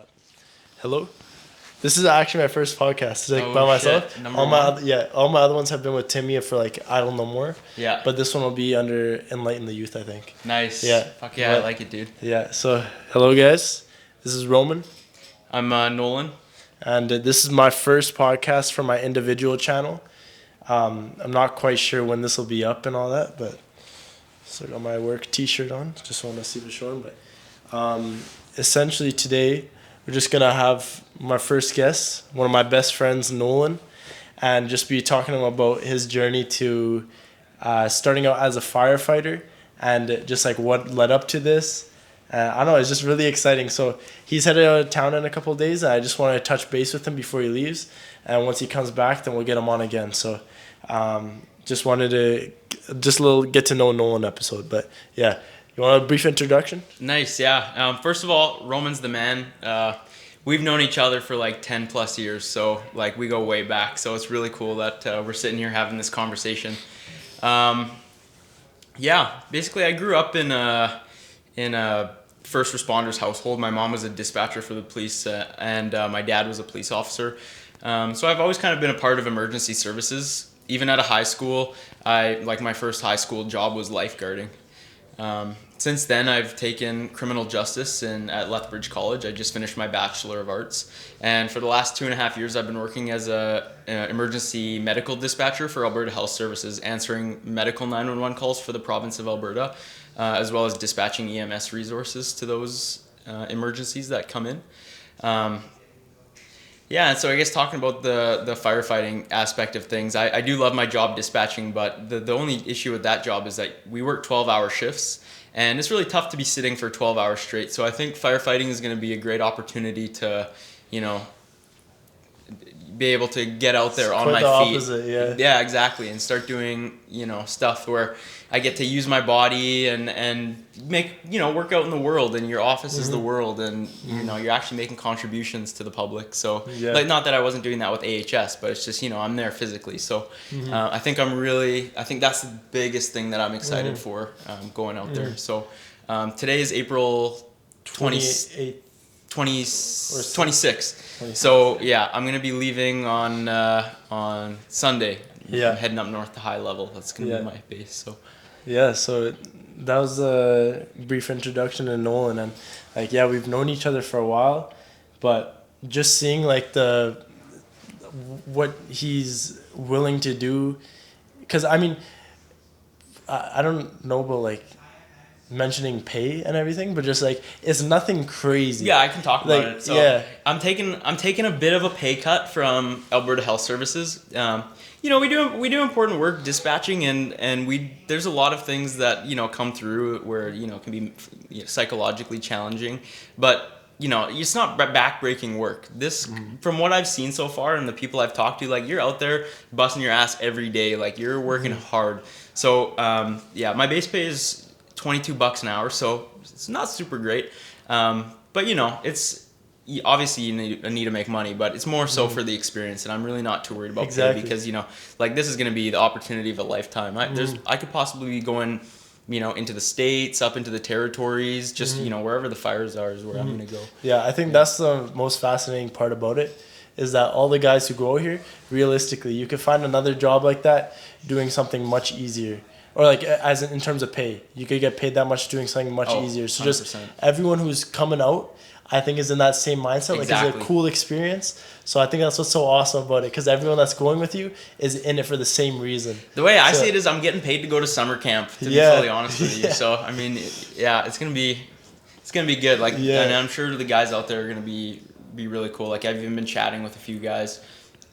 Spot. Hello. This is actually my first podcast. It's like by myself. Shit. Number one? All my other ones have been with Timmy for like I don't know more. Yeah. But this one will be under Enlighten the Youth, I think. Nice. Yeah. Fuck yeah, I like it, dude. Yeah. So hello guys. This is Roman, I'm Nolan. and this is my first podcast for my individual channel. I'm not quite sure when this will be up and all that, but so I got my work T-shirt on. Just want to see the showing, but essentially today we're just gonna have my first guest, one of my best friends, Nolan, and just be talking to him about his journey to starting out as a firefighter and just like what led up to this. I don't know, it's just really exciting. So he's headed out of town in a couple of days. And I just want to touch base with him before he leaves, and once he comes back, then we'll get him on again. So just wanted to just a little get to know Nolan episode. But yeah, you want a brief introduction? Nice, yeah. First of all, Roman's the man. We've known each other for like 10 plus years, so like we go way back. So it's really cool that we're sitting here having this conversation. Yeah, basically I grew up in a first responders household. My mom was a dispatcher for the police, and my dad was a police officer. So I've always kind of been a part of emergency services. Even at a high school, my first high school job was lifeguarding. Since then, I've taken criminal justice at Lethbridge College. I just finished my Bachelor of Arts. And for the last 2.5 years, I've been working as an emergency medical dispatcher for Alberta Health Services, answering medical 911 calls for the province of Alberta, as well as dispatching EMS resources to those emergencies that come in. Yeah, and so I guess talking about the firefighting aspect of things, I do love my job dispatching, but the only issue with that job is that we work 12-hour shifts, and it's really tough to be sitting for 12 hours straight. So I think firefighting is going to be a great opportunity to, be able to get out there on my feet. Opposite, yeah. Yeah, exactly, and start doing, stuff where I get to use my body and make, work out in the world, and your office is the world, and you're actually making contributions to the public. So like, not that I wasn't doing that with AHS, but it's just, I'm there physically. So I think that's the biggest thing that I'm excited for, going out there. So today is April 26th. So yeah, I'm gonna be leaving on Sunday. Yeah, I'm heading up north to High Level. That's gonna be my base. So so that was a brief introduction to Nolan, and we've known each other for a while, but just seeing what he's willing to do, because I mean, I don't know about mentioning pay and everything, but just it's nothing crazy. Yeah, I can talk about it. So I'm taking a bit of a pay cut from Alberta Health Services. We do important work dispatching, and there's a lot of things that come through where can be psychologically challenging, but it's not backbreaking work. This, from what I've seen so far and the people I've talked to, you're out there busting your ass every day, you're working hard. So my base pay is $22 an hour, so it's not super great, but it's obviously you need to make money, but it's more so for the experience, and I'm really not too worried about pay, because this is going to be the opportunity of a lifetime. I could possibly be going into the States, up into the territories, just wherever the fires are is where I'm going to go. I think that's the most fascinating part about it, is that all the guys who go here, realistically, you could find another job like that doing something much easier. Or as in terms of pay, you could get paid that much doing something much easier. So 100%. Just everyone who's coming out, I think, is in that same mindset. Exactly. It's a cool experience. So I think that's what's so awesome about it, because everyone that's going with you is in it for the same reason. The way I see it is, I'm getting paid to go to summer camp, to be fully honest with you. So I mean, it's gonna be good. And I'm sure the guys out there are gonna be really cool. I've even been chatting with a few guys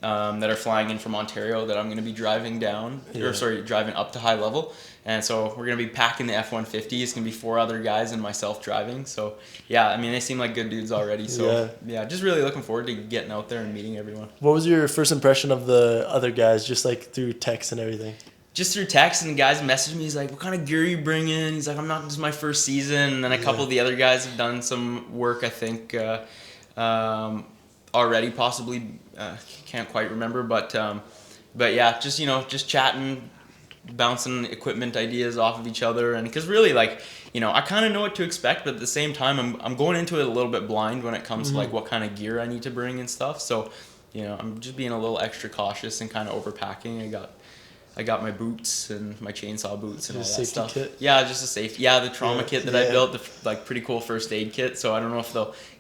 that are flying in from Ontario that I'm going to be driving driving up to High Level. And so we're going to be packing the F-150. It's going to be 4 other guys and myself driving. So they seem like good dudes already. So just really looking forward to getting out there and meeting everyone. What was your first impression of the other guys, just through text and everything? Just through text, and the guys messaged me. He's like, what kind of gear are you bringing? He's like, this is my first season. And then a couple of the other guys have done some work, I think, already, possibly. Can't quite remember, but just chatting, bouncing equipment ideas off of each other, and because really, like, I kind of know what to expect, but at the same time, I'm going into it a little bit blind when it comes to like what kind of gear I need to bring and stuff. So, I'm just being a little extra cautious and kind of overpacking. I got my boots and my chainsaw boots and all that stuff. Kit? Yeah, just a safety. Yeah, the trauma kit that I built, the like pretty cool first aid kit. So I don't know if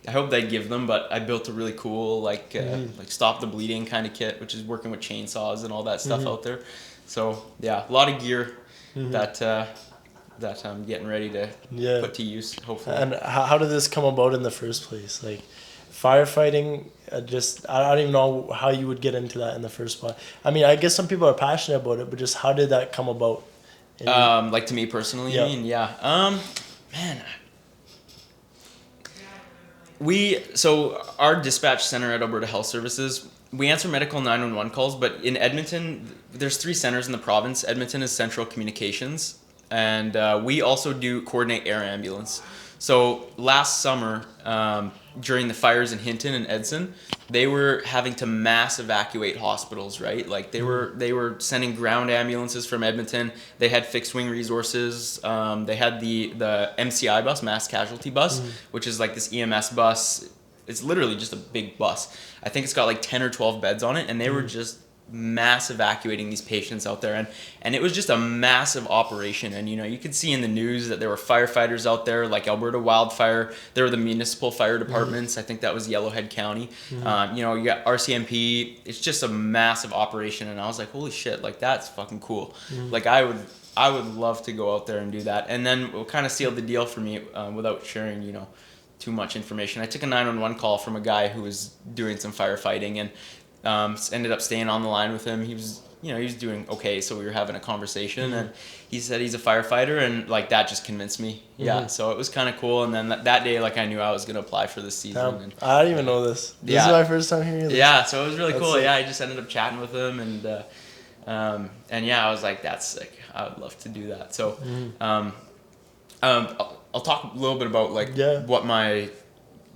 I hope they give them, but I built a really cool like stop the bleeding kind of kit, which is working with chainsaws and all that stuff out there. So yeah, a lot of gear that I'm getting ready to put to use, hopefully. And how did this come about in the first place? Like firefighting, I don't even know how you would get into that in the first spot. I mean, I guess some people are passionate about it, but just how did that come about? Like to me personally, you mean? Yeah. Man. So our dispatch center at Alberta Health Services, we answer medical 911 calls, but in Edmonton, there's 3 centers in the province. Edmonton is central communications, and we also do coordinate air ambulance. So last summer, during the fires in Hinton and Edson, they were having to mass evacuate hospitals, right? Like they were sending ground ambulances from Edmonton. They had fixed wing resources. They had the MCI bus, mass casualty bus, which is like this EMS bus. It's literally just a big bus. I think it's got like 10 or 12 beds on it, and they were just mass evacuating these patients out there, and it was just a massive operation. And you could see in the news that there were firefighters out there, like Alberta Wildfire. There were the municipal fire departments. I think that was Yellowhead County. You got RCMP. It's just a massive operation, and I was like, holy shit, like that's fucking cool. Like I would love to go out there and do that. And then what kind of sealed the deal for me, without sharing too much information, I took a 911 call from a guy who was doing some firefighting, and ended up staying on the line with him. He was doing okay, so we were having a conversation, and he said he's a firefighter, and like that just convinced me. Yeah, so it was kind of cool. And then that day, like I knew I was gonna apply for this season. And, I didn't even know this. This is my first time hearing this. Yeah, so it was really cool. Yeah, I just ended up chatting with him, and yeah, I was like, that's sick. I would love to do that. So, I'll talk a little bit about like what my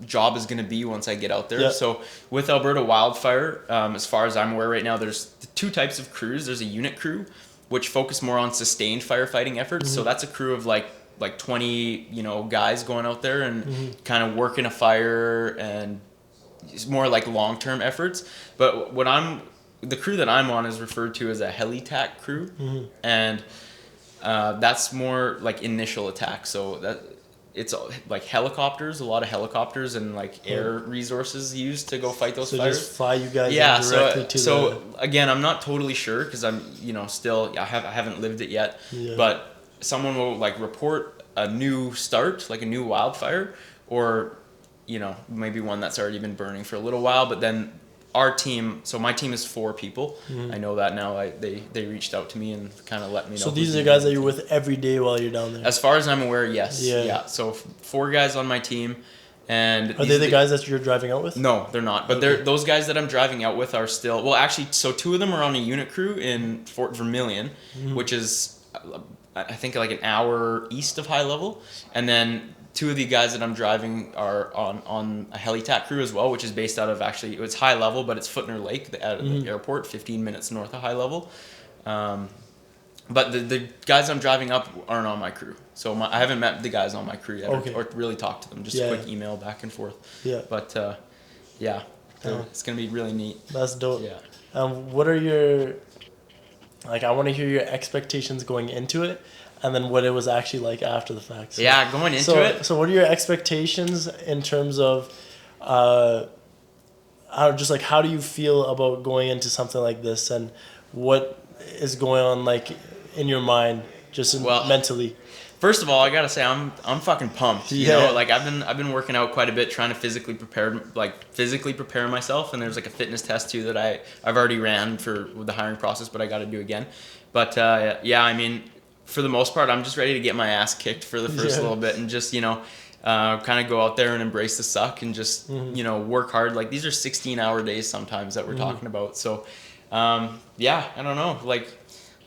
job is going to be once I get out there. So with Alberta Wildfire, as far as I'm aware right now, there's 2 types of crews. There's a unit crew, which focus more on sustained firefighting efforts. So that's a crew of like 20 guys going out there and kind of working a fire, and it's more like long-term efforts. But the crew that I'm on is referred to as a heli-tac crew, and that's more like initial attack. So that it's like helicopters, a lot of helicopters and like air resources used to go fight those fires. So just fly you guys directly to so again, I'm not totally sure because I'm still I haven't lived it yet. But someone will like report a new start, like a new wildfire, or maybe one that's already been burning for a little while. But then our team, so my team is 4 people. I know that now. They reached out to me and kind of let me know. So these are the guys that you're with every day while you're down there? As far as I'm aware, yes. Yeah. So 4 guys on my team. And are they the guys that you're driving out with? No, they're not. But those guys that I'm driving out with are still... Well, actually, so 2 of them are on a unit crew in Fort Vermilion, which is, I think, like an hour east of High Level. And then 2 of the guys that I'm driving are on a heli-tac crew as well, which is based out of, actually, it's High Level, but it's Footner Lake at the airport, 15 minutes north of High Level. But the guys I'm driving up aren't on my crew. So I haven't met the guys on my crew yet or really talked to them. Just a quick email back and forth. Yeah. But, it's going to be really neat. That's dope. Yeah. What are your... Like, I want to hear your expectations going into it, and then what it was actually like after the fact. So, going into it. So what are your expectations in terms of, just like how do you feel about going into something like this, and what is going on like in your mind, just mentally? First of all, I gotta say I'm fucking pumped. You know, like I've been working out quite a bit, trying to physically prepare myself. And there's like a fitness test too that I've already ran with the hiring process, but I got to do again. But I mean, for the most part, I'm just ready to get my ass kicked for the first little bit, and just kind of go out there and embrace the suck, and just work hard. Like these are 16-hour days sometimes that we're talking about. So I don't know, like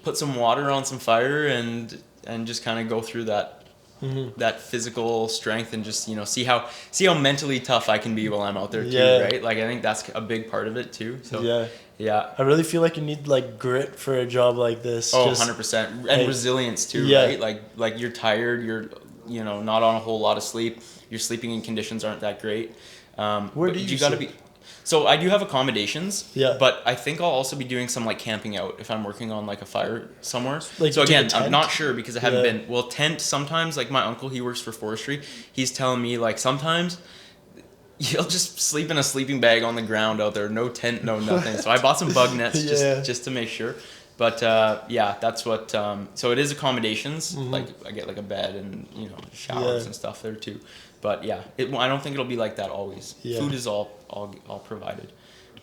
put some water on some fire and just kind of go through that that physical strength and just, see how mentally tough I can be while I'm out there too, right? Like I think that's a big part of it too. So yeah. I really feel like you need like grit for a job like this. Oh, 100%. And resilience too, right? Like you're tired, you're not on a whole lot of sleep. Your sleeping in conditions aren't that great. Where do you got to be? So I do have accommodations. Yeah. But I think I'll also be doing some like camping out if I'm working on like a fire somewhere. Like, so again, I'm not sure because I haven't been. Well, tent sometimes, like my uncle, he works for forestry. He's telling me like sometimes you'll just sleep in a sleeping bag on the ground out there, no tent, no nothing. So I bought some bug nets just to make sure. But that's what. So it is accommodations. Like I get like a bed and showers and stuff there too. But I don't think it'll be like that always. Yeah. Food is all provided.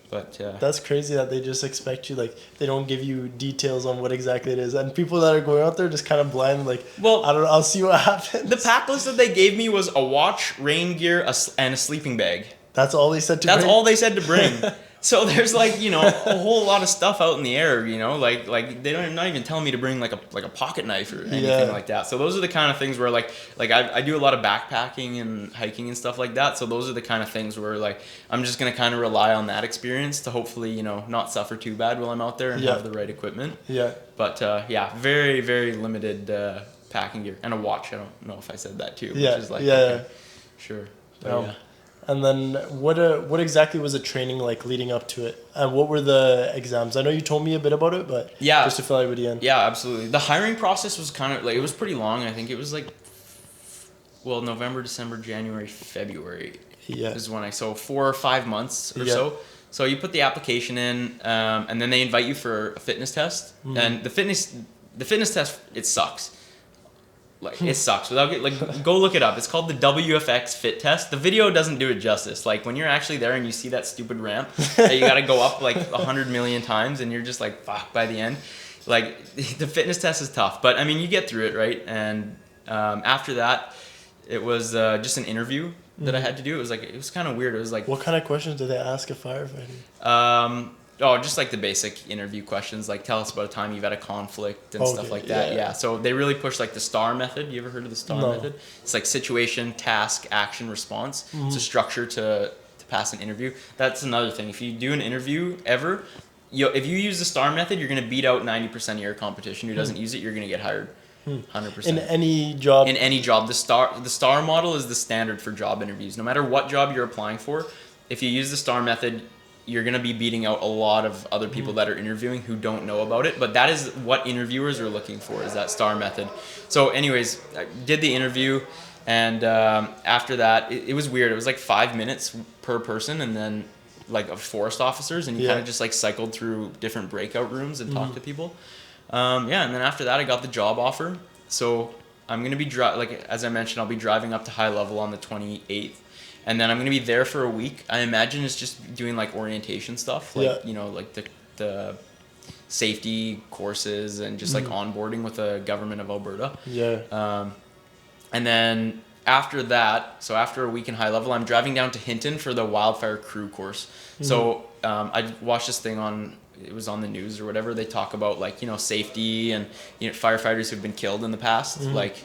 But that's crazy that they just expect you, like they don't give you details on what exactly it is, and people that are going out there just kind of blind, like, well, I don't know, I'll see what happens. The pack list that they gave me was a watch, rain gear, and a sleeping bag. That's all they said to bring? That's all they said to bring. So there's like, a whole lot of stuff out in the air, like they're not even telling me to bring like a pocket knife or anything like that. So those are the kind of things where like I do a lot of backpacking and hiking and stuff like that. So those are the kind of things where like I'm just going to kind of rely on that experience to hopefully, not suffer too bad while I'm out there and have the right equipment. Yeah. But very, very limited packing gear and a watch. I don't know if I said that too. Yeah. Which is like, sure. But, And then what exactly was the training like leading up to it? And what were the exams? I know you told me a bit about it, but just to fill everybody in. Yeah, absolutely. The hiring process was kind of like, it was pretty long. I think it was like, November, December, January, February is when so 4 or 5 months or so. So you put the application in, and then they invite you for a fitness test. And the fitness test, it sucks. Like it sucks. Go look it up. It's called the WFX Fit Test. The video doesn't do it justice. Like when you're actually there and you see that stupid ramp that you got to go up like 100 million times, and you're just like fuck by the end. Like the fitness test is tough, but I mean you get through it, right? And after that, it was just an interview that I had to do. It was kind of weird. It was like, what kind of questions did they ask a firefighter? Just like the basic interview questions, like tell us about a time you've had a conflict and stuff like that. Yeah. So they really push like the STAR method. You ever heard of the STAR method? It's like situation, task, action, response. It's a structure to pass an interview. That's another thing. If you do an interview ever, if you use the STAR method, you're going to beat out 90% of your competition. Who doesn't use it, you're going to get hired. 100%. In any job? In any job. The STAR model is the standard for job interviews. No matter what job you're applying for, if you use the STAR method, you're going to be beating out a lot of other people that are interviewing who don't know about it. But that is what interviewers are looking for, is that STAR method. So anyways, I did the interview, and after that, it was weird. It was like 5 minutes per person, and then like of forest officers, and you kind of just like cycled through different breakout rooms and talked to people. And then after that, I got the job offer. So I'm going to be, as I mentioned, I'll be driving up to high level on the 28th. And then I'm going to be there for a week. I imagine it's just doing like orientation stuff, like, like the safety courses and just like onboarding with the government of Alberta. Yeah. And then after that, so after a week in high level, I'm driving down to Hinton for the wildfire crew course. So I watched this thing it was on the news or whatever. They talk about like, safety and, firefighters who've been killed in the past, like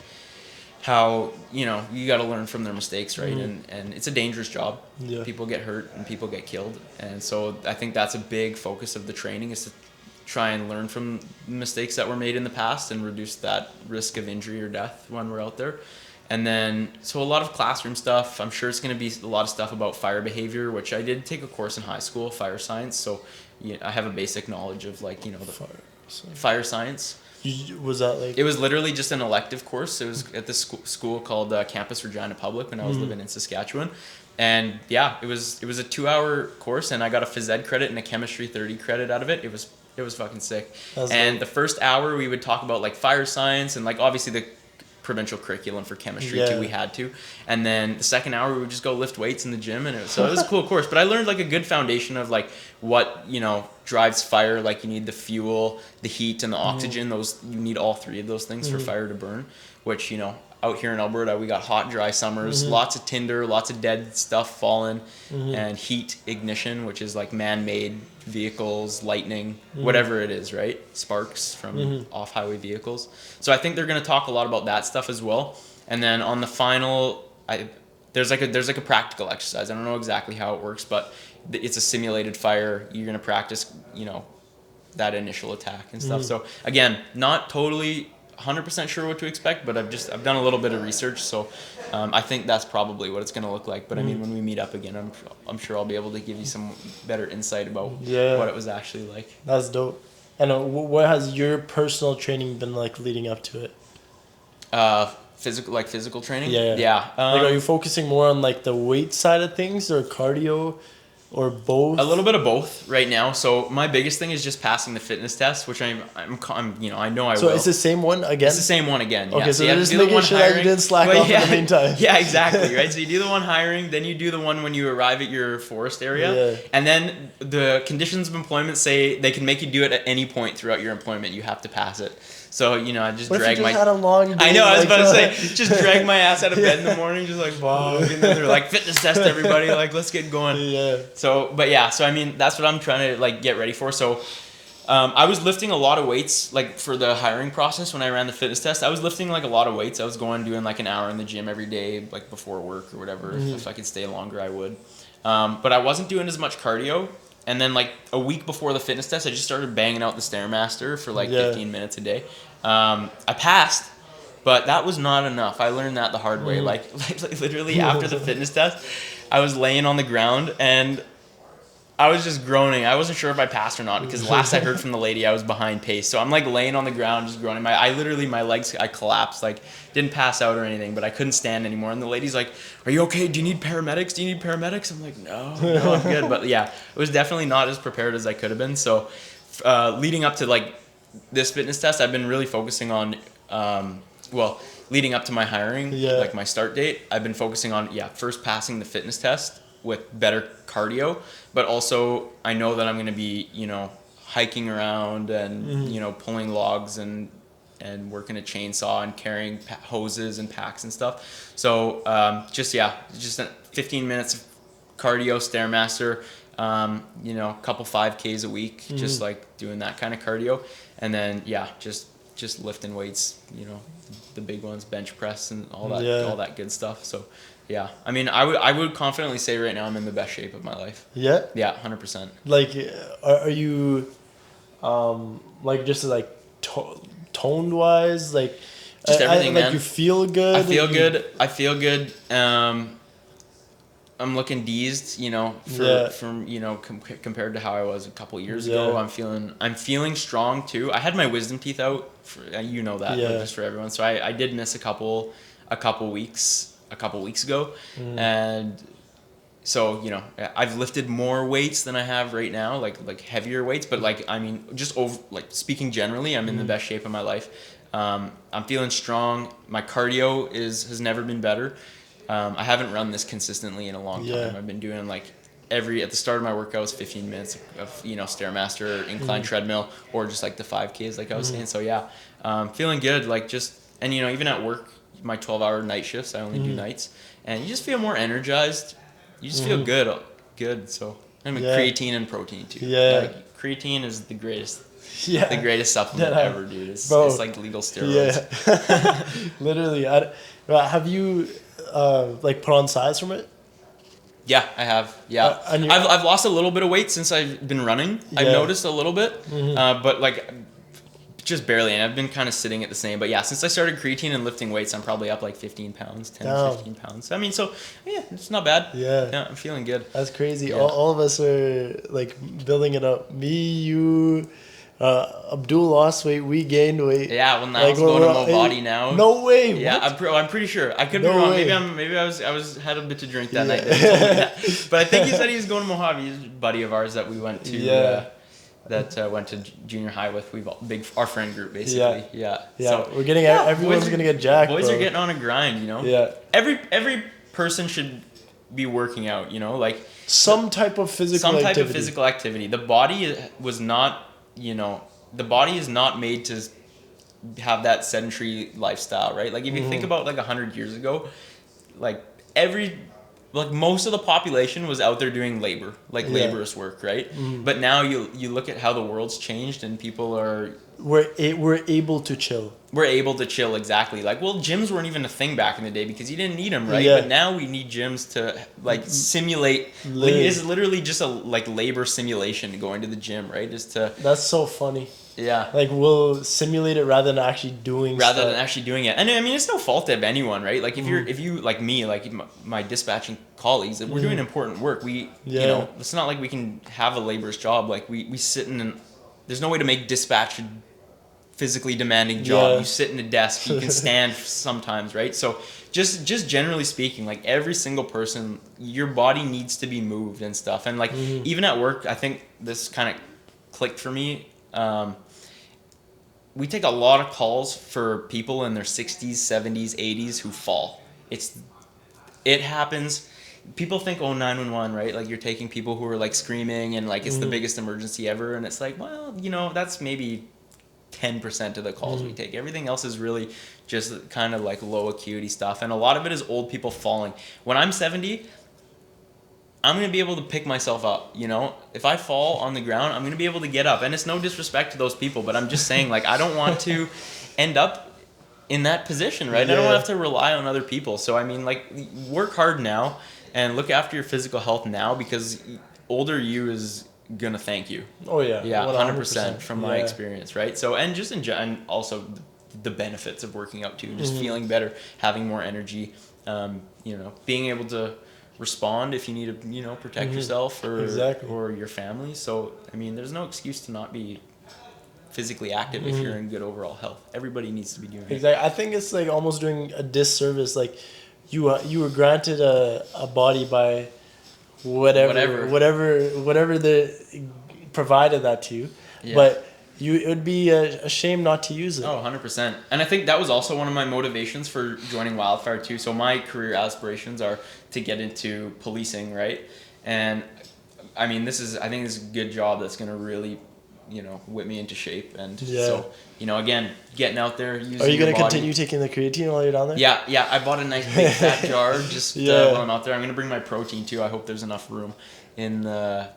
how, you got to learn from their mistakes, right? And it's a dangerous job. Yeah. People get hurt and people get killed. And so I think that's a big focus of the training, is to try and learn from mistakes that were made in the past and reduce that risk of injury or death when we're out there. And then, so a lot of classroom stuff. I'm sure it's going to be a lot of stuff about fire behavior, which I did take a course in high school, fire science. So I have a basic knowledge of like, the fire science. Was that like? It was literally just an elective course. It was at this school called Campus Regina Public when I was living in Saskatchewan. And it was a 2-hour course, and I got a phys ed credit and a chemistry 30 credit out of it. It was fucking sick. And the first hour we would talk about like fire science and like obviously the provincial curriculum for chemistry too, we had to. And then the second hour we would just go lift weights in the gym, and it was a cool course. But I learned like a good foundation of like what drives fire. Like you need the fuel, the heat, and the oxygen. You need all three of those things for fire to burn, which out here in Alberta we got hot, dry summers, lots of tinder, lots of dead stuff falling, and heat ignition, which is like man-made vehicles, lightning, whatever it is, right? Sparks from off-highway vehicles. So I think they're going to talk a lot about that stuff as well. And then on the final, there's like a practical exercise. I don't know exactly how it works, but it's a simulated fire. You're gonna practice, that initial attack and stuff. So again, not totally 100% sure what to expect, but I've done a little bit of research, so I think that's probably what it's gonna look like. But I mean, when we meet up again, I'm sure I'll be able to give you some better insight about what it was actually like. That's dope. And what has your personal training been like leading up to it? Physical training. Yeah. Like, are you focusing more on like the weight side of things or cardio? Or both? A little bit of both right now. So my biggest thing is just passing the fitness test, which I know I will. So it's the same one again? It's the same one again. Okay, yeah. so you're just making sure that you didn't slack off in the meantime. Yeah, exactly, right? So you do the one hiring, then you do the one when you arrive at your forest area, and then the conditions of employment say they can make you do it at any point throughout your employment. You have to pass it. So, I just drag had a long day, I know, I was about to say, just drag my ass out of bed in the morning, just like, wow. And then they're like, fitness test, everybody, like, let's get going. Yeah. So, I mean, that's what I'm trying to, like, get ready for. So, I was lifting a lot of weights, like, for the hiring process when I ran the fitness test. I was lifting, like, a lot of weights. I was doing, like, an hour in the gym every day, like, before work or whatever. If I could stay longer, I would. But I wasn't doing as much cardio. And then, like, a week before the fitness test, I just started banging out the Stairmaster for, like, 15 minutes a day. I passed, but that was not enough. I learned that the hard way. Like literally after the fitness test, I was laying on the ground, and I was just groaning. I wasn't sure if I passed or not, because last I heard from the lady, I was behind pace. So I'm, like, laying on the ground, just groaning. My legs, I collapsed, like, didn't pass out or anything, but I couldn't stand anymore. And the lady's like, "Are you okay? Do you need paramedics? I'm like, no, I'm good." But yeah, it was definitely not as prepared as I could have been. So leading up to, like, this fitness test, I've been really focusing on, leading up to my hiring, like my start date, I've been focusing on, first passing the fitness test with better cardio, but also I know that I'm going to be, hiking around and, pulling logs and working a chainsaw and carrying hoses and packs and stuff. So just 15 minutes of cardio, Stairmaster, a couple 5Ks a week, just like doing that kind of cardio. And then, just lifting weights, the big ones, bench press and all that good stuff. So, yeah, I mean, I would confidently say right now I'm in the best shape of my life. Yeah? Yeah, 100%. Like, are you, like, just like toned wise? Like, just everything, man. Like, you feel good? I feel good. I'm looking deezed, compared to how I was a couple years ago. I'm feeling strong too. I had my wisdom teeth out, but just for everyone. So I did miss a couple weeks ago, and so I've lifted more weights than I have right now, like heavier weights. But just speaking generally, I'm in the best shape of my life. I'm feeling strong. My cardio has never been better. I haven't run this consistently in a long time. I've been doing at the start of my workouts, 15 minutes of Stairmaster, incline treadmill, or just like the 5Ks, like I was saying. So feeling good. Even at work, my 12-hour night shifts, I only do nights, and you just feel more energized. You just feel good. So creatine and protein too. Creatine is the greatest. The greatest supplement ever, dude. It's like legal steroids. Literally. Have you put on size from it? Yeah, I have. Yeah, I've lost a little bit of weight since I've been running. I've noticed a little bit, but just barely. And I've been kind of sitting at the same. But yeah, since I started creatine and lifting weights, I'm probably up 15 pounds, 15 pounds. I mean, so yeah, it's not bad. Yeah, I'm feeling good. That's crazy. Yeah. All of us are building it up. Me, you. Abdul lost weight, we gained weight. Yeah, well, now he's going to Mobody now. No way. Yeah, I'm pretty sure. I could be wrong. Maybe I had a bit to drink that night. But I think he said he was going to Mojave. He's a buddy of ours that we went to. Went to junior high with. We've our friend group basically. Yeah. So we're getting everyone's gonna get jacked. Boys are getting on a grind. Yeah. Every person should be working out. Some type of physical activity. The body was not. The body is not made to have that sedentary lifestyle, right? If you think about 100 years ago, most of the population was out there doing labor, laborious work, right? But now you look at how the world's changed and people are... We're able to chill. we're able to chill. Exactly. Like, well, gyms weren't even a thing back in the day because you didn't need them, right? Yeah. But now we need gyms to like simulate. Live. It's literally just a like labor simulation going to the gym, right? Just to. That's so funny. Yeah. Like, we'll simulate it rather than actually doing rather stuff. than actually doing it. And I mean, it's no fault of anyone, right? Like, if you like me, like my dispatching colleagues, we're doing important work. You know, it's not like we can have a labor's job. Like, we sit in and there's no way to make dispatch a physically demanding job. You sit in a desk, you can stand sometimes, right? So just generally speaking, like, every single person, your body needs to be moved and stuff. And like, even at work, I think this kind of clicked for me. We take a lot of calls for people in their 60s, 70s, 80s who fall. It happens. People think, oh, 911, right? Like, you're taking people who are like screaming and like it's the biggest emergency ever. And it's like, well, you know, that's maybe 10% of the calls we take. Everything else is really just kind of like low acuity stuff. And a lot of it is old people falling. When I'm 70, I'm going to be able to pick myself up, you know? If I fall on the ground, I'm going to be able to get up. And it's no disrespect to those people, but I'm just saying, like, I don't want to end up in that position, right? I don't have to rely on other people. So, I mean, like, work hard now and look after your physical health now, because older you is going to thank you. Oh, yeah. Yeah, 100% from my experience, right? So, and just and also the benefits of working out too, just feeling better, having more energy, you know, being able to respond if you need to, you know, protect yourself or your family. So, I mean, there's no excuse to not be physically active if you're in good overall health. Everybody needs to be doing it. Exactly. I think it's like almost doing a disservice. Like, you were granted a body by whatever the provided that to you, but it would be a shame not to use it. Oh, 100%. And I think that was also one of my motivations for joining Wildfire too. So my career aspirations are to get into policing, right? And I mean, I think this is a good job that's going to really, you know, whip me into shape. And so, you know, again, getting out there, using Are you going to body. continue taking the creatine while you're down there? Yeah. I bought a nice big fat jar just while I'm out there. I'm going to bring my protein too. I hope there's enough room in the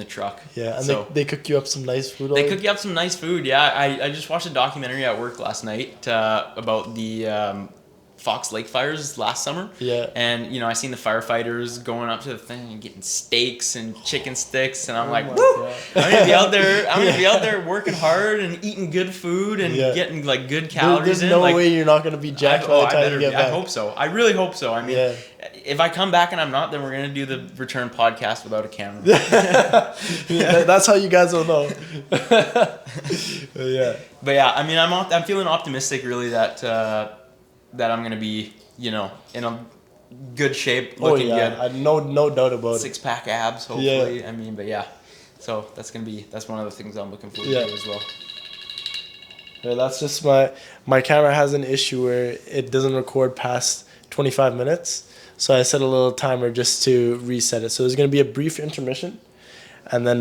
truck. Yeah, and so, they cook you up some nice food. They cook you up some nice food, yeah. I just watched a documentary at work last night about the Fox Lake fires last summer. Yeah. And, you know, I seen the firefighters going up to the thing and getting steaks and chicken sticks, and I'm like, woo! I'm gonna be out there working hard and eating good food and getting like good calories There's no like, way you're not gonna be jacked by the time you get back. I hope so. I really hope so. I mean, if I come back and I'm not, then we're gonna do the return podcast without a camera. That's how you guys will know. But yeah, I mean, I'm feeling optimistic really that I'm gonna be, you know, in a good shape, looking good. No doubt about it. 6-pack abs, hopefully. Yeah. I mean, but yeah, so that's one of the things I'm looking forward to as well. Yeah, that's just my camera has an issue where it doesn't record past 25 minutes. So I set a little timer just to reset it. So there's gonna be a brief intermission, and then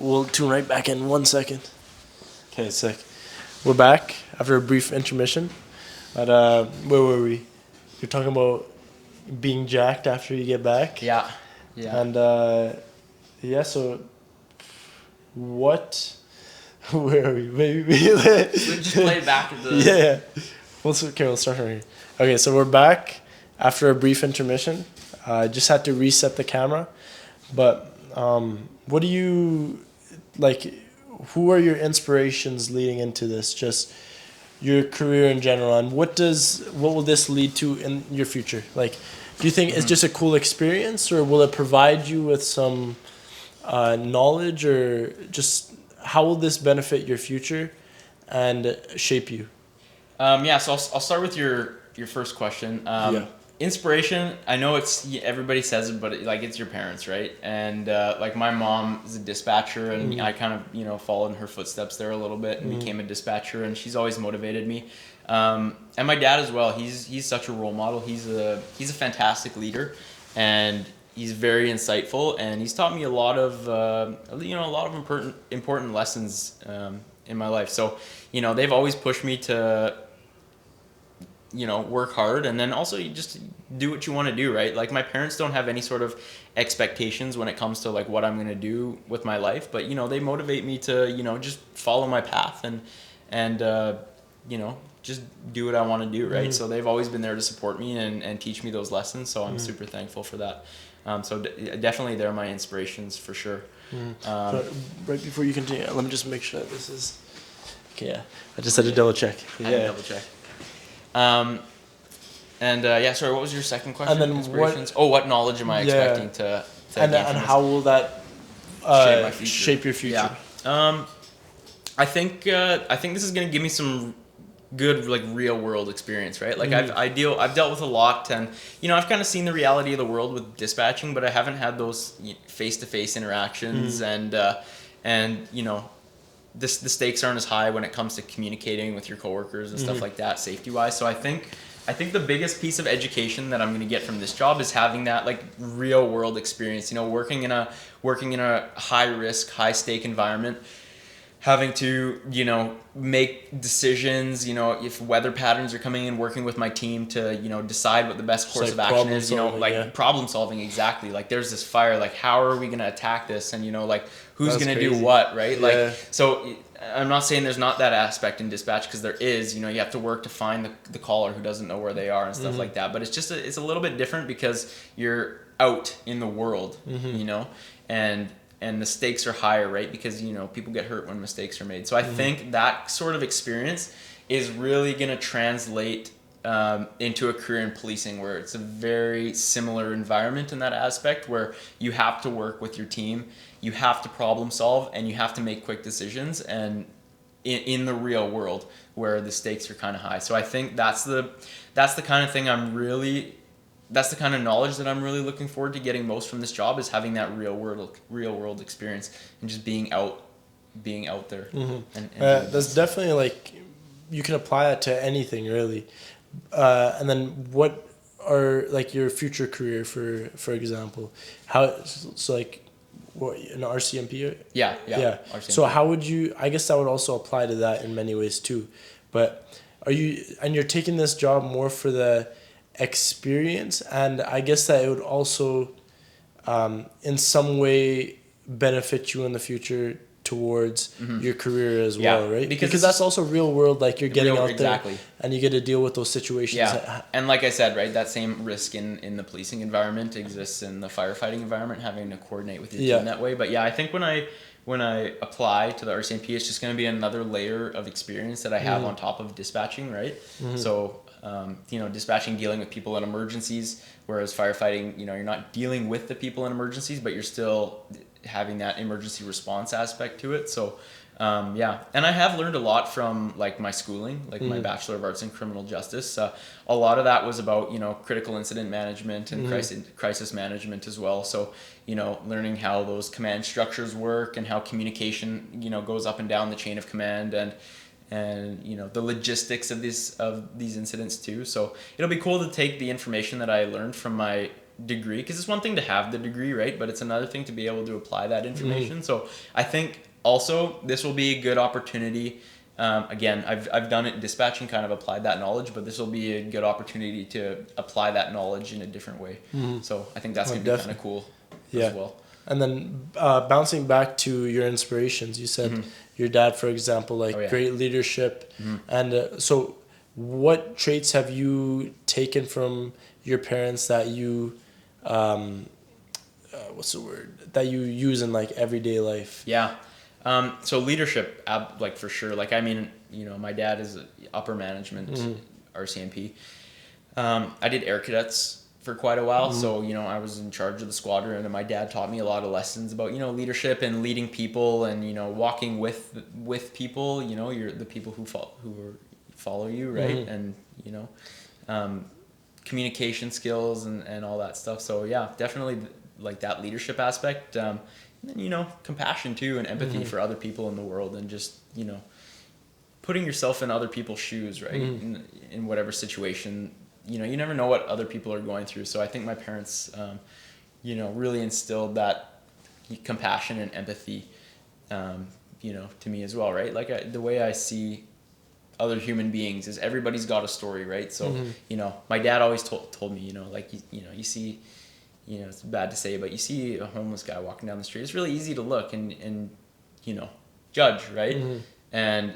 we'll tune right back in 1 second. Okay, sick. We're back after a brief intermission. But where were we? You're talking about being jacked after you get back. Yeah. And so what? Where are we? Maybe just play it back at the. We'll start from here. Okay, so we're back after a brief intermission. I just had to reset the camera, but what do you like? Who are your inspirations leading into this? Just your career in general, and what will this lead to in your future? Like, do you think it's just a cool experience, or will it provide you with some knowledge, or just how will this benefit your future and shape you? So I'll start with your first question. Inspiration, I know everybody says it, but it's your parents, right? And like my mom is a dispatcher, and I kind of, you know, followed in her footsteps there a little bit and became a dispatcher, and she's always motivated me. And my dad as well. He's such a role model. He's a fantastic leader, and he's very insightful, and he's taught me a lot of important lessons in my life. So, you know, they've always pushed me to, you know, work hard, and then also you just do what you want to do, right? Like, my parents don't have any sort of expectations when it comes to like what I'm going to do with my life, but, you know, they motivate me to, you know, just follow my path and just do what I want to do, right? So they've always been there to support me and teach me those lessons. So I'm super thankful for that. Definitely they're my inspirations for sure. So right before you continue, let me just make sure that this is okay. Yeah, I just had to double check. Double check. Sorry, what was your second question? And then inspirations? What knowledge am I expecting to and gain from this? how will that shape my future? Shape your future? Yeah. I think this is gonna give me some good real world experience, right? I've dealt with a lot, and I've kind of seen the reality of the world with dispatching, but I haven't had those face to face interactions, and the stakes aren't as high when it comes to communicating with your coworkers and stuff like that, safety wise. So I think the biggest piece of education that I'm going to get from this job is having that real world experience. Working in a high risk, high stake environment, having to make decisions. If weather patterns are coming in, working with my team to decide what the best course of action is. Problem solving, exactly. There's this fire. How are we going to attack this? And who's going to do what, right? So I'm not saying there's not that aspect in dispatch, because there is. You have to work to find the caller who doesn't know where they are and stuff like that. But it's just it's a little bit different because you're out in the world, and the stakes are higher, right? Because people get hurt when mistakes are made. So I think that sort of experience is really going to translate into a career in policing, where it's a very similar environment in that aspect, where you have to work with your team, you have to problem solve, and you have to make quick decisions, and in the real world where the stakes are kind of high. So I think that's the kind of thing that's the kind of knowledge that I'm really looking forward to getting most from this job, is having that real world experience and just being out there. And that's definitely you can apply that to anything really. And then what are your future career, for example? What, an RCMP? Yeah. RCMP. So how would you? I guess that would also apply to that in many ways too. But you're taking this job more for the experience, and I guess that it would also, in some way, benefit you in the future towards your career as well, right? Because that's also real world. You're getting out there, and you get to deal with those situations. Yeah, and like I said, right, that same risk in the policing environment exists in the firefighting environment, having to coordinate with your team that way. But I think when I apply to the RCMP, it's just going to be another layer of experience that I have on top of dispatching, right? So, dispatching, dealing with people in emergencies, whereas firefighting, you're not dealing with the people in emergencies, but you're still having that emergency response aspect to it. So, and I have learned a lot from my schooling, my Bachelor of Arts in Criminal Justice. A lot of that was about, critical incident management and crisis management as well. So, learning how those command structures work and how communication, goes up and down the chain of command, and the logistics of these incidents too. So it'll be cool to take the information that I learned from my degree, because it's one thing to have the degree, right? But it's another thing to be able to apply that information. So I think also this will be a good opportunity. Again, I've done it in dispatching, kind of applied that knowledge, but this will be a good opportunity to apply that knowledge in a different way. So I think that's going to be kind of cool as well. And then bouncing back to your inspirations, you said your dad, for example, great leadership. And so what traits have you taken from your parents that you, that you use in everyday life? Yeah. So leadership, for sure. My dad is upper management, RCMP. I did air cadets for quite a while. So, I was in charge of the squadron, and my dad taught me a lot of lessons about, leadership and leading people, and, walking with people, you're the people who follow you, right? And, communication skills and all that stuff. So yeah, definitely that leadership aspect. And then, compassion too, and empathy for other people in the world, and just, putting yourself in other people's shoes, right? In whatever situation, you never know what other people are going through. So I think my parents, really instilled that compassion and empathy, to me as well, right? The way I see other human beings is everybody's got a story, right? So, my dad always told me, you see, it's bad to say, but you see a homeless guy walking down the street, it's really easy to look and judge, right? And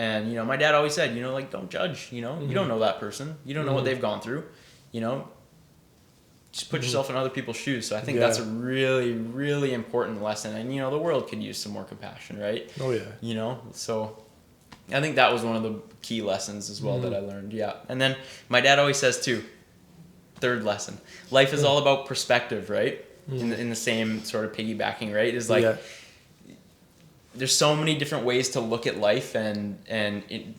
And, you know, my dad always said, you know, like, don't judge, you know, you don't know that person. You don't know what they've gone through, you know, just put yourself in other people's shoes. So I think that's a really, really important lesson. And, you know, the world could use some more compassion, right? Oh, yeah. You know, so I think that was one of the key lessons as well that I learned. Yeah. And then my dad always says too, third lesson, life is all about perspective, right? In the same sort of piggybacking, right? Is like, there's so many different ways to look at life and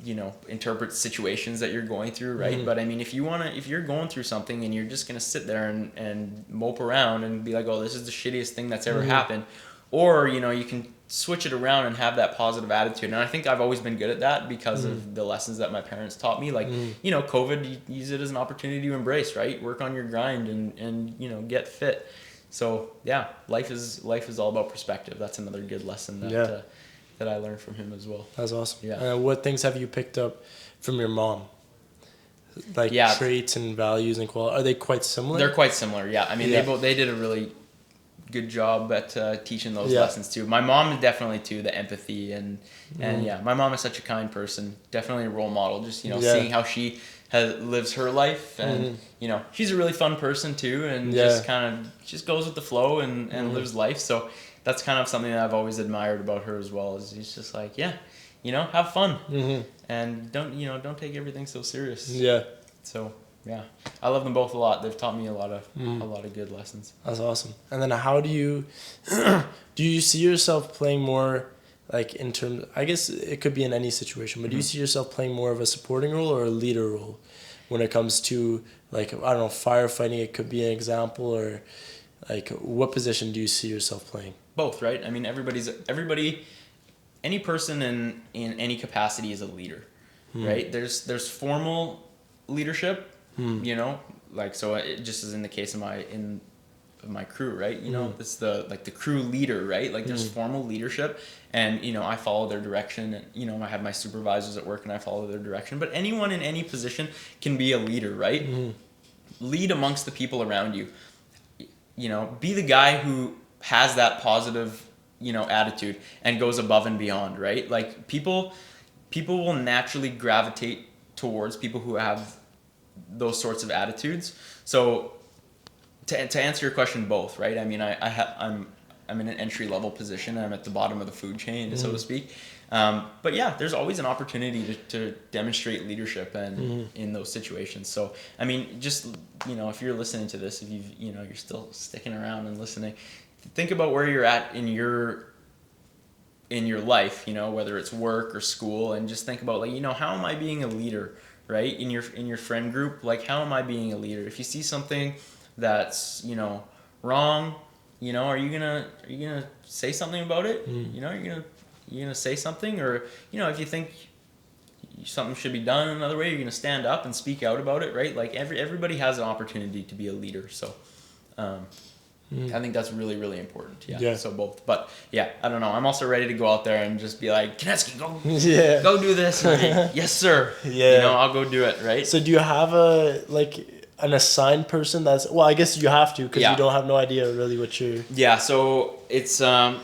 you know, interpret situations that you're going through, right? But I mean, if you're going through something and you're just gonna sit there and mope around and be like, oh, this is the shittiest thing that's ever happened, or, you know, you can switch it around and have that positive attitude. And I think I've always been good at that because of the lessons that my parents taught me. Like, you know, COVID, you use it as an opportunity to embrace, right? Work on your grind and you know, get fit. So yeah, life is all about perspective. That's another good lesson that I learned from him as well. That's awesome. Yeah. What things have you picked up from your mom? Like traits and values and qualities, are they quite similar? They're quite similar. Yeah. I mean, they did a really good job at teaching those lessons too. My mom definitely too, the empathy and yeah, my mom is such a kind person. Definitely a role model. Just, you know, seeing how she lives her life, and you know, she's a really fun person too, and just goes with the flow and lives life. So that's kind of something that I've always admired about her as well. Is she's just like, yeah, you know, have fun and don't take everything so serious. Yeah. So yeah, I love them both a lot. They've taught me a lot of good lessons. That's awesome. And then how do you do you see yourself playing more, like, in terms, I guess it could be in any situation, but do you see yourself playing more of a supporting role or a leader role when it comes to, like, I don't know, firefighting? It could be an example, or like, what position do you see yourself playing? Both, right? I mean, any person in any capacity is a leader, right? There's formal leadership, you know, like, so it just is in the case of my crew, right? You know, it's the crew leader, right? Like, there's formal leadership, and, you know, I follow their direction, and, you know, I have my supervisors at work and I follow their direction. But anyone in any position can be a leader, right? Lead amongst the people around you. You know, be the guy who has that positive, you know, attitude and goes above and beyond, right? Like, people will naturally gravitate towards people who have those sorts of attitudes. So to answer your question, both, right? I mean, I'm in an entry level position. I'm at the bottom of the food chain, so to speak. But yeah, there's always an opportunity to demonstrate leadership and in those situations. So I mean, just, you know, if you're listening to this, if you're still sticking around and listening, think about where you're at in your life, you know, whether it's work or school, and just think about, like, you know, how am I being a leader, right? In your friend group, like, how am I being a leader? If you see something that's, you know, wrong, you know, are you gonna say something about it? You know, you're gonna say something, or, you know, if you think something should be done another way, you're gonna stand up and speak out about it, right? Like, everybody has an opportunity to be a leader. So I think that's really, really important. Yeah. So both. But yeah, I don't know. I'm also ready to go out there and just be like, Kunetzki, go do this. Yes, sir. Yeah. You know, I'll go do it, right? So do you have an assigned person that's, well, I guess you have to, because you don't have no idea really what you're... Yeah, so it's, man,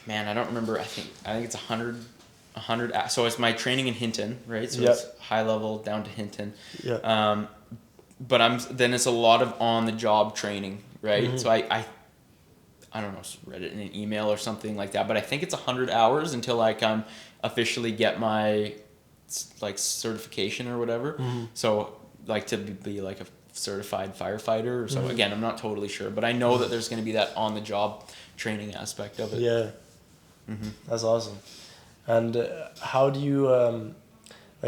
I don't remember. I think it's 100. So it's my training in Hinton, right? So it's high level down to Hinton. Yeah. But then it's a lot of on the job training, right? So I don't know, read it in an email or something like that, but I think it's 100 hours until, like, I'm officially get my, like, certification or whatever. So, like, to be like a certified firefighter or so. Again, I'm not totally sure, but I know that there's going to be that on the job training aspect of it. Yeah. That's awesome. And how do you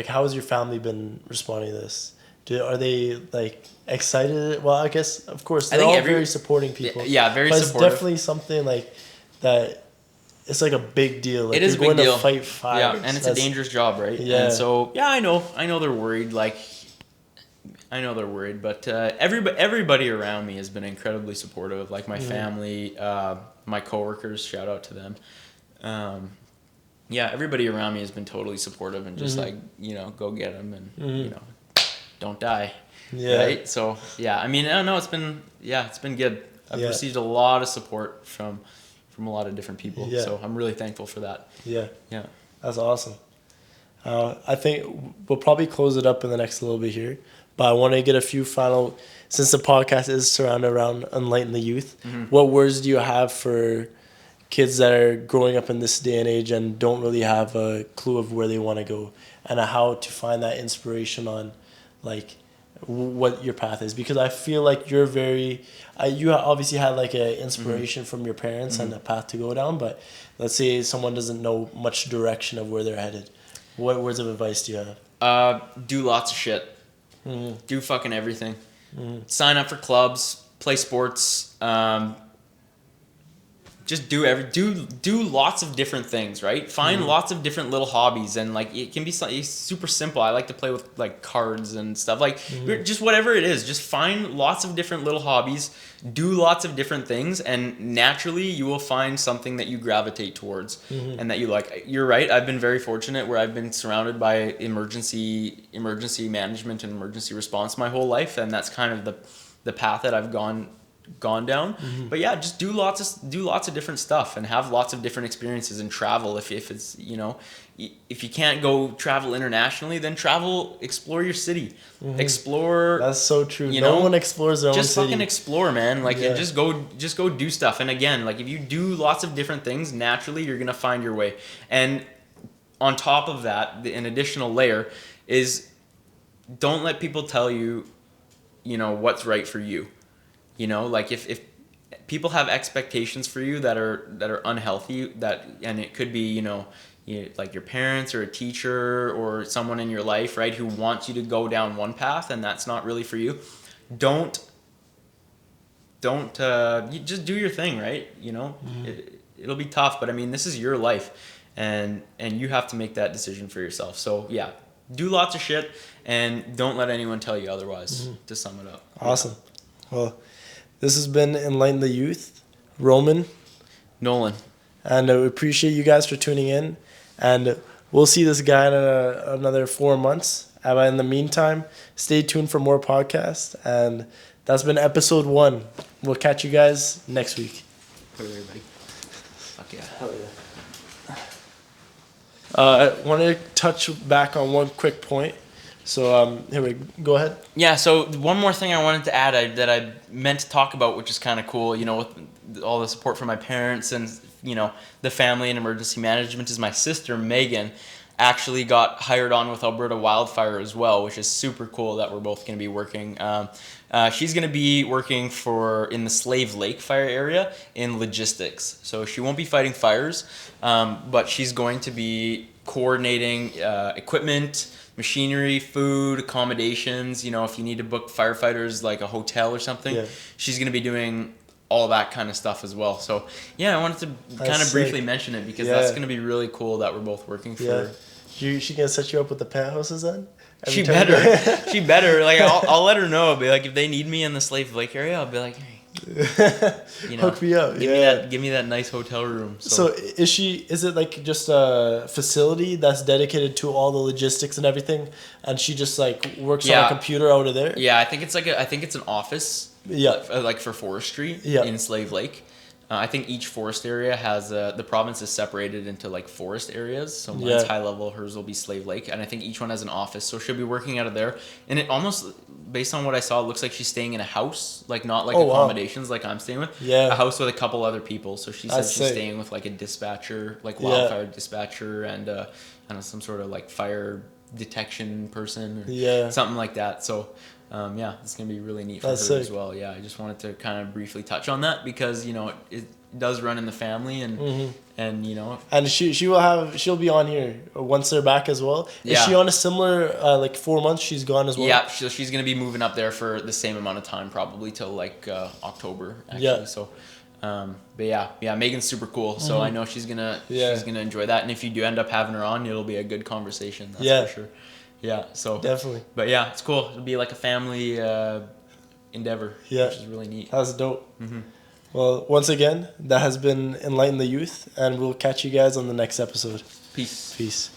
how has your family been responding to this? Are they, like, excited? Well, I guess, of course, they're all very supporting people. Yeah, very supportive. But it's definitely something, like, that it's, like, a big deal. Like, it is a big deal. You're going to fight fires. Yeah, and it's a dangerous job, right? Yeah. And so, yeah, I know they're worried. Like, I know they're worried, but everybody around me has been incredibly supportive. Like, my family, my coworkers, shout out to them. Yeah, everybody around me has been totally supportive and just like, you know, go get them and, you know, don't die. Yeah. Right? So, yeah, I mean, I don't know, it's been good. I've received a lot of support from a lot of different people. Yeah. So I'm really thankful for that. Yeah. Yeah. That's awesome. I think we'll probably close it up in the next little bit here, but I want to get a few final, since the podcast is surrounded around enlighten the youth. What words do you have for kids that are growing up in this day and age and don't really have a clue of where they want to go, and how to find that inspiration on like what your path is? Because I feel like you're very you obviously had like a inspiration from your parents and a path to go down, but let's say someone doesn't know much direction of where they're headed. What words of advice do you have? Do lots of shit. Do fucking everything. Sign up for clubs, play sports, just do lots of different things, right? Find lots of different little hobbies, and like it can be super simple. I like to play with like cards and stuff, like just whatever it is. Just find lots of different little hobbies, do lots of different things, and naturally you will find something that you gravitate towards and that you like. You're right. I've been very fortunate where I've been surrounded by emergency management and emergency response my whole life, and that's kind of the path that I've gone down. But yeah, just do lots of different stuff and have lots of different experiences, and travel if it's, you know, if you can't go travel internationally, then explore your city. Explore. That's so true. No one explores their own city. Just fucking explore, man. Like, and just go do stuff. And again, like if you do lots of different things, naturally you're gonna find your way. And on top of that, an additional layer is, don't let people tell you, you know, what's right for you. You know, like if people have expectations for you that are unhealthy, and it could be, you know, like your parents or a teacher or someone in your life, right, who wants you to go down one path and that's not really for you. Don't you just do your thing, right? You know, it'll be tough, but I mean, this is your life, and you have to make that decision for yourself. So yeah, do lots of shit and don't let anyone tell you otherwise. To sum it up. Awesome. Well, this has been Enlighten the Youth. Roman. Nolan. And we appreciate you guys for tuning in. And we'll see this guy in another 4 months. And in the meantime, stay tuned for more podcasts. And that's been episode 1. We'll catch you guys next week. Later, everybody. Fuck yeah. Hell yeah. I want to touch back on one quick point. So here we go ahead. Yeah, so one more thing I wanted to add that I meant to talk about, which is kind of cool, you know, with all the support from my parents and, you know, the family and emergency management, is my sister, Megan, actually got hired on with Alberta Wildfire as well, which is super cool that we're both going to be working. She's going to be working in the Slave Lake fire area in logistics. So she won't be fighting fires, but she's going to be coordinating equipment, machinery, food, accommodations. You know, if you need to book firefighters like a hotel or something, she's going to be doing all that kind of stuff as well. So yeah, I wanted to kind of briefly mention it because that's going to be really cool that we're both working for. Yeah. She gonna set you up with the penthouses then? She better. She better. Like I'll let her know. I'll be like, if they need me in the Slave Lake area, I'll be like, hey, you know, hook me up. Give me that nice hotel room. So is it like just a facility that's dedicated to all the logistics and everything, and she just like works on a computer out of there? Yeah, I think it's an office. Yeah, like for forestry in Slave Lake. I think each forest area has the province is separated into like forest areas. So mine's high level, hers will be Slave Lake, and I think each one has an office. So she'll be working out of there. And it almost, based on what I saw, it looks like she's staying in a house, like not like accommodations like I'm staying with. Yeah, a house with a couple other people. So she said she's staying with like a dispatcher, like wildfire dispatcher, and I don't know, some sort of like fire detection person, or something like that. So. It's going to be really neat for her as well. Yeah, I just wanted to kind of briefly touch on that because, you know, it does run in the family and you know. And she'll be on here once they're back as well. Is she on a similar, like 4 months she's gone as well? Yeah, she's going to be moving up there for the same amount of time, probably till like October, actually. Yeah. So, but yeah, Megan's super cool. So I know she's going to enjoy that. And if you do end up having her on, it'll be a good conversation. That's for sure. Yeah, so definitely. But yeah, it's cool. It'll be like a family endeavor, which is really neat. That's dope. Well, once again, that has been Enlighten the Youth, and we'll catch you guys on the next episode. Peace.